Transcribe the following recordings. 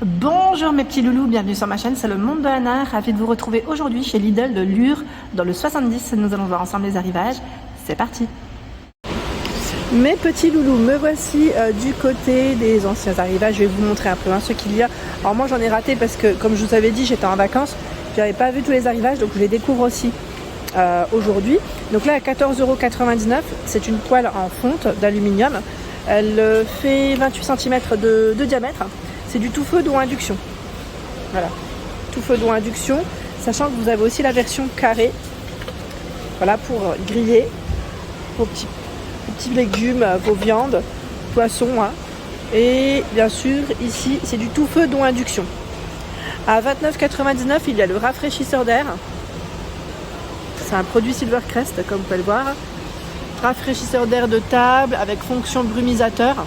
Bonjour mes petits loulous, bienvenue sur ma chaîne, c'est le monde de Anna, ravi de vous retrouver aujourd'hui chez Lidl de Lure dans le 70. Nous allons voir ensemble les arrivages, c'est parti. Mes petits loulous, me voici du côté des anciens arrivages. Je vais vous montrer un peu ce qu'il y a. Alors moi j'en ai raté parce que comme je vous avais dit j'étais en vacances, j'avais pas vu tous les arrivages donc je les découvre aussi aujourd'hui. Donc là à 14,99 €, c'est une poêle en fonte d'aluminium. Elle fait 28 cm de diamètre. C'est du tout feu d'eau induction. Voilà, tout feu d'eau induction, sachant que vous avez aussi la version carrée. Voilà, pour griller vos petits légumes, vos viandes, poissons. Hein. Et bien sûr, ici, c'est du tout feu d'eau induction. À 29,99 €, il y a le rafraîchisseur d'air. C'est un produit Silvercrest, comme vous pouvez le voir. Rafraîchisseur d'air de table avec fonction brumisateur.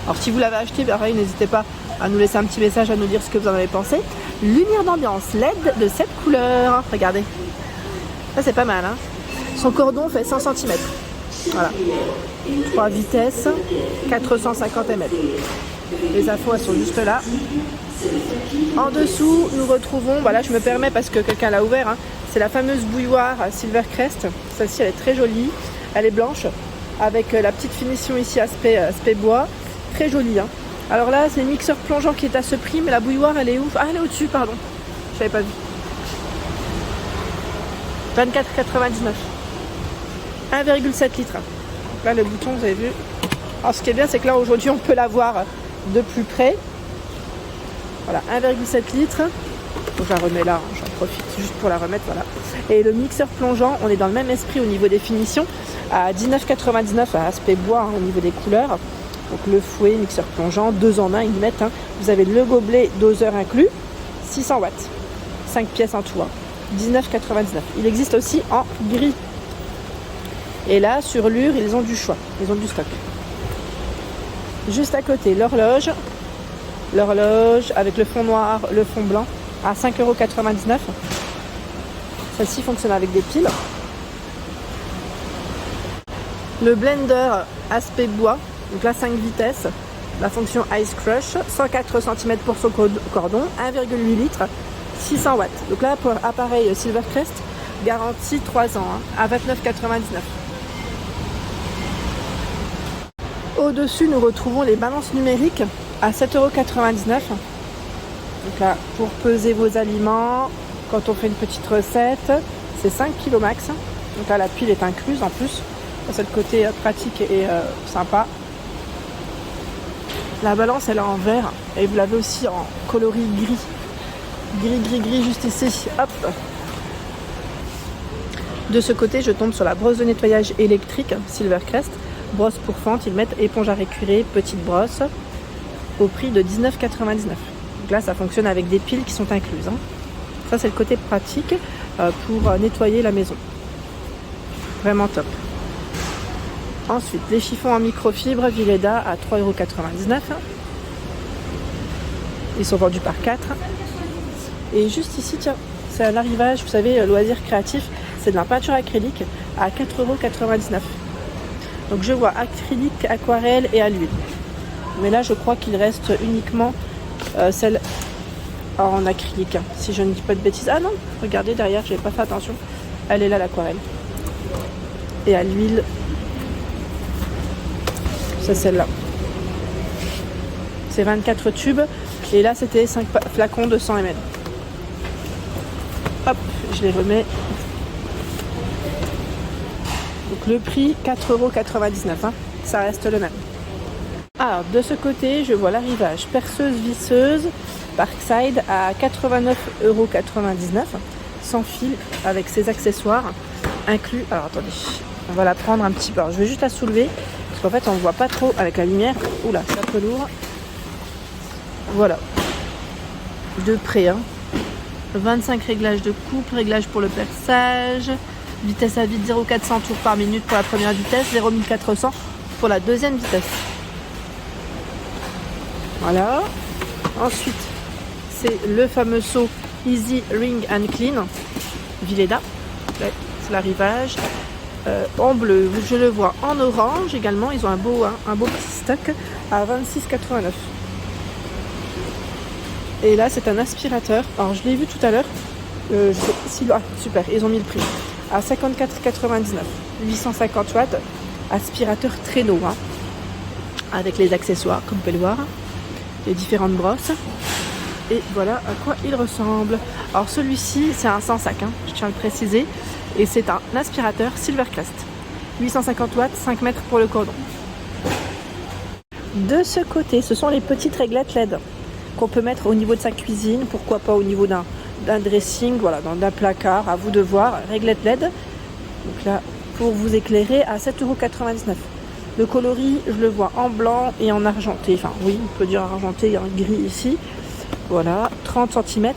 Alors si vous l'avez acheté, pareil, n'hésitez pas à nous laisser un petit message, à nous dire ce que vous en avez pensé. Lumière d'ambiance LED de 7 couleurs. Regardez. Ça c'est pas mal. Hein. Son cordon fait 100 cm. Voilà. 3 vitesses, 450 ml. Les infos elles sont juste là. En dessous, nous retrouvons, voilà, je me permets parce que quelqu'un l'a ouvert, hein, c'est la fameuse bouilloire Silvercrest. Celle-ci elle est très jolie. Elle est blanche avec la petite finition ici aspect bois. Très joli. Hein. Alors là, c'est le mixeur plongeant qui est à ce prix, mais la bouilloire, elle est ouf. Ah, elle est au-dessus, pardon. Je n'avais pas vu. 24,99 €. 1,7 litres. Là, le bouton, vous avez vu. Alors, ce qui est bien, c'est que là, aujourd'hui, on peut la voir de plus près. Voilà, 1,7 litres. Donc, je la remets là. J'en profite juste pour la remettre. Voilà. Et le mixeur plongeant, on est dans le même esprit au niveau des finitions. À 19,99 € à aspect bois hein, au niveau des couleurs. Donc le fouet, mixeur plongeant, 2 en 1, ils mettent. Hein. Vous avez le gobelet doseur inclus, 600 watts, 5 pièces en tout, hein. 19,99 €. Il existe aussi en gris. Et là, sur Lure, ils ont du choix, ils ont du stock. Juste à côté, l'horloge avec le fond noir, le fond blanc, à 5,99 €. Celle-ci fonctionne avec des piles. Le blender aspect bois. Donc là 5 vitesses, la fonction Ice Crush, 104 cm pour son cordon, 1,8 litres, 600 watts. Donc là pour appareil Silvercrest, garantie 3 ans, hein, à 29,99 €. Au-dessus nous retrouvons les balances numériques à 7,99 €. Donc là pour peser vos aliments, quand on fait une petite recette, c'est 5 kg max. Donc là la pile est incluse en plus, c'est le côté pratique et sympa. La balance elle est en vert et vous l'avez aussi en coloris gris juste ici. Hop. De ce côté je tombe sur la brosse de nettoyage électrique Silvercrest, brosse pour fente, ils mettent éponge à récurer, petite brosse au prix de 19,99 €. Donc là ça fonctionne avec des piles qui sont incluses. Hein. Ça c'est le côté pratique pour nettoyer la maison. Vraiment top. Ensuite, les chiffons en microfibre Vileda à 3,99 €. Ils sont vendus par 4. Et juste ici, tiens, c'est à l'arrivage, vous savez, loisir créatif, c'est de la peinture acrylique à 4,99 €. Donc je vois acrylique, aquarelle et à l'huile. Mais là, je crois qu'il reste uniquement celle en acrylique, hein, si je ne dis pas de bêtises. Ah non, regardez derrière, je n'avais pas fait attention. Elle est là, l'aquarelle. Et à l'huile. C'est celle-là. C'est 24 tubes. Et là, c'était 5 flacons de 100 ml. Hop, je les remets. Donc le prix, 4,99 €. Hein. Ça reste le même. Alors, de ce côté, je vois l'arrivage perceuse visseuse Parkside à 89,99 €. Sans fil, avec ses accessoires inclus. Alors, attendez. On va la prendre un petit peu. Alors, je vais juste la soulever. Parce qu'en fait, on ne voit pas trop avec la lumière. Oula, c'est un peu lourd. Voilà. De près. Hein. 25 réglages de coupe, réglage pour le perçage. Vitesse à vide 0,400 tours par minute pour la première vitesse, 0,400 pour la deuxième vitesse. Voilà. Ensuite, c'est le fameux seau Easy Ring and Clean. Vileda. C'est l'arrivage. En bleu, je le vois en orange également. Ils ont un beau petit stock à 26,89 €. Et là, c'est un aspirateur. Alors, je l'ai vu tout à l'heure. Je sais si... Ah, super, ils ont mis le prix. À 54,99. 850 watts. Aspirateur traîneau. Hein, avec les accessoires, comme vous pouvez le voir. Les différentes brosses. Et voilà à quoi il ressemble. Alors, celui-ci, c'est un sans sac. Hein, je tiens à le préciser. Et c'est un aspirateur Silvercrest. 850 watts, 5 mètres pour le cordon. De ce côté, ce sont les petites réglettes LED qu'on peut mettre au niveau de sa cuisine, pourquoi pas au niveau d'un dressing, voilà, d'un placard, à vous de voir. Réglettes LED, donc là, pour vous éclairer, à 7,99 €. Le coloris, je le vois en blanc et en argenté, enfin oui, on peut dire argenté, il y a un gris ici. Voilà, 30 cm.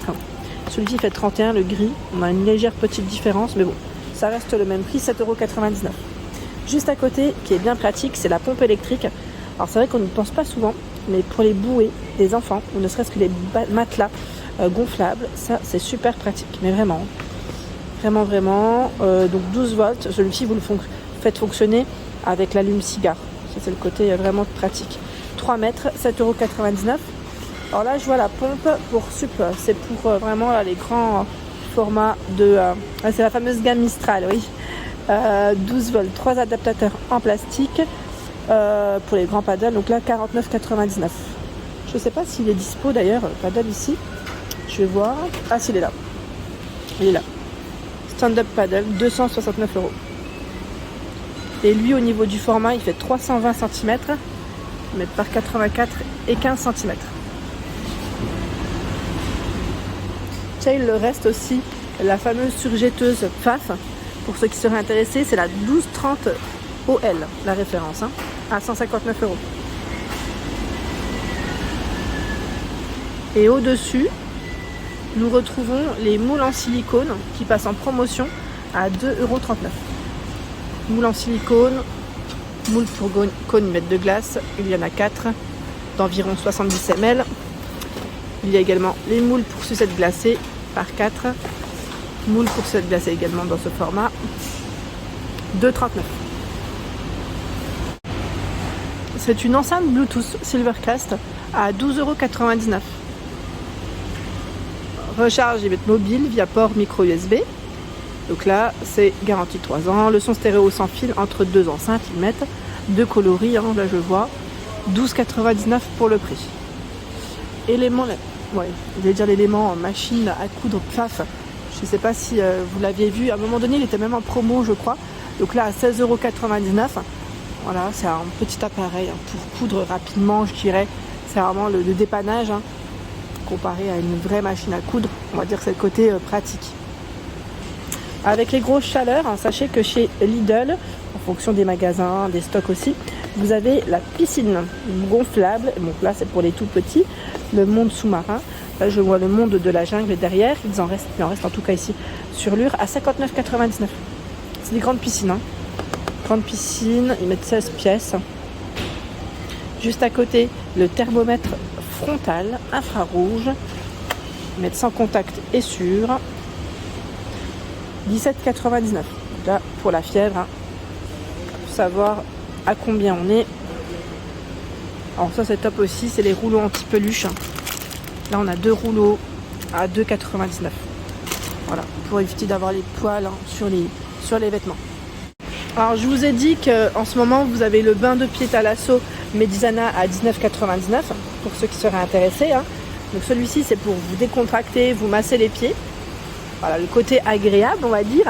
Celui-ci fait 31, le gris, on a une légère petite différence, mais bon, ça reste le même prix, 7,99 €. Juste à côté, qui est bien pratique, c'est la pompe électrique. Alors c'est vrai qu'on n'y pense pas souvent, mais pour les bouées des enfants, ou ne serait-ce que les matelas gonflables, ça c'est super pratique, mais vraiment. Donc 12 volts, celui-ci vous le faites fonctionner avec l'allume-cigare. Ça c'est le côté vraiment pratique. 3 mètres, 7,99 €. Alors là je vois la pompe pour sup, c'est pour vraiment là, les grands formats de... c'est la fameuse gamme Mistral, oui. 12 volts, 3 adaptateurs en plastique. Pour les grands paddles, donc là 49,99 €. Je ne sais pas s'il est dispo d'ailleurs, paddle ici. Je vais voir. Ah, s'il est là. Il est là. Stand-up paddle, 269 €. Et lui, au niveau du format, il fait 320 cm, mètre par 84 et 15 cm. Tiens, il le reste aussi la fameuse surjetteuse PFAF. Pour ceux qui seraient intéressés, c'est la 1230 OL, la référence, hein, à 159 €. Et au-dessus, nous retrouvons les moules en silicone qui passent en promotion à 2,39 €. Moules en silicone, moules pour cône-mètre de glace, il y en a 4 d'environ 70 ml. Il y a également les moules pour sucettes glacées par 4. Moules pour sucettes glacées également dans ce format, 2,39 €. C'est une enceinte Bluetooth Silvercrest à 12,99 €. Recharge et mobile via port micro USB. Donc là, c'est garantie 3 ans. Le son stéréo sans fil entre 2 enceintes, ils mettent 2 coloris, hein, là je vois. 12,99 € pour le prix. Élément, ouais, je vais dire l'élément machine à coudre PFAF. Je ne sais pas si vous l'aviez vu. À un moment donné, il était même en promo, je crois. Donc là, à 16,99 €. Voilà, c'est un petit appareil pour coudre rapidement, je dirais. C'est vraiment le dépannage, hein, comparé à une vraie machine à coudre. On va dire que c'est le côté pratique. Avec les grosses chaleurs, hein, sachez que chez Lidl, en fonction des magasins, des stocks aussi, vous avez la piscine gonflable. Donc là, c'est pour les tout petits. Le monde sous-marin. Là, je vois le monde de la jungle derrière. Il en reste en tout cas ici sur Lure à 59,99 €. C'est des grandes piscines, hein. Grande piscine, ils mettent 16 pièces. Juste à côté, le thermomètre frontal infrarouge. Ils mettent sans contact et sûr. 17,99 €. Là, pour la fièvre, hein, pour savoir à combien on est. Alors ça, c'est top aussi, c'est les rouleaux anti-peluche. Là, on a 2 rouleaux à 2,99 €. Voilà, pour éviter d'avoir les poils, hein, sur les vêtements. Alors je vous ai dit qu'en ce moment vous avez le bain de pied Thalasso Medisana à 19,99 € pour ceux qui seraient intéressés, hein. Donc celui-ci c'est pour vous décontracter, vous masser les pieds. Voilà, le côté agréable on va dire,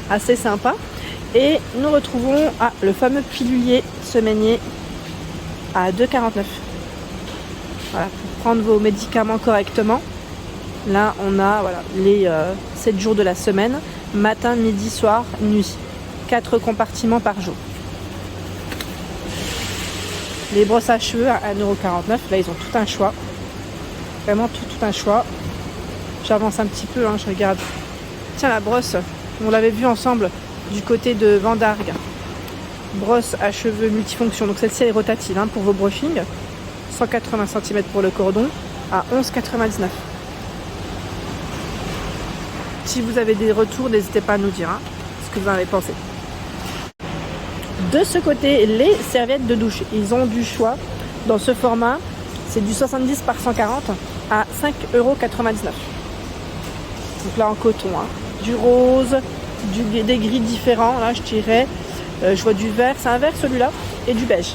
assez sympa. Et nous retrouvons le fameux pilulier semainier à 2,49 €. Voilà, pour prendre vos médicaments correctement. Là on a les 7 jours de la semaine, matin, midi, soir, nuit. 4 compartiments par jour. Les brosses à cheveux à 1,49 €. Là, ils ont tout un choix. Vraiment tout un choix. J'avance un petit peu, hein, je regarde. Tiens, la brosse, on l'avait vu ensemble du côté de Vendargue. Brosse à cheveux multifonction. Donc celle-ci, elle est rotative, hein, pour vos brushings. 180 cm pour le cordon à 11,99 €. Si vous avez des retours, n'hésitez pas à nous dire, hein, ce que vous en avez pensé. De ce côté, les serviettes de douche, ils ont du choix dans ce format. C'est du 70 par 140 à 5,99 €. Donc là en coton, hein. Du rose, des gris différents, là je dirais. Je vois du vert, c'est un vert celui-là, et du beige.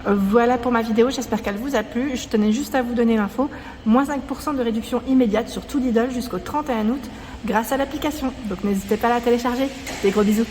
Voilà pour ma vidéo, j'espère qu'elle vous a plu. Je tenais juste à vous donner l'info. Moins 5% de réduction immédiate sur tout Lidl jusqu'au 31 août grâce à l'application. Donc n'hésitez pas à la télécharger. Des gros bisous.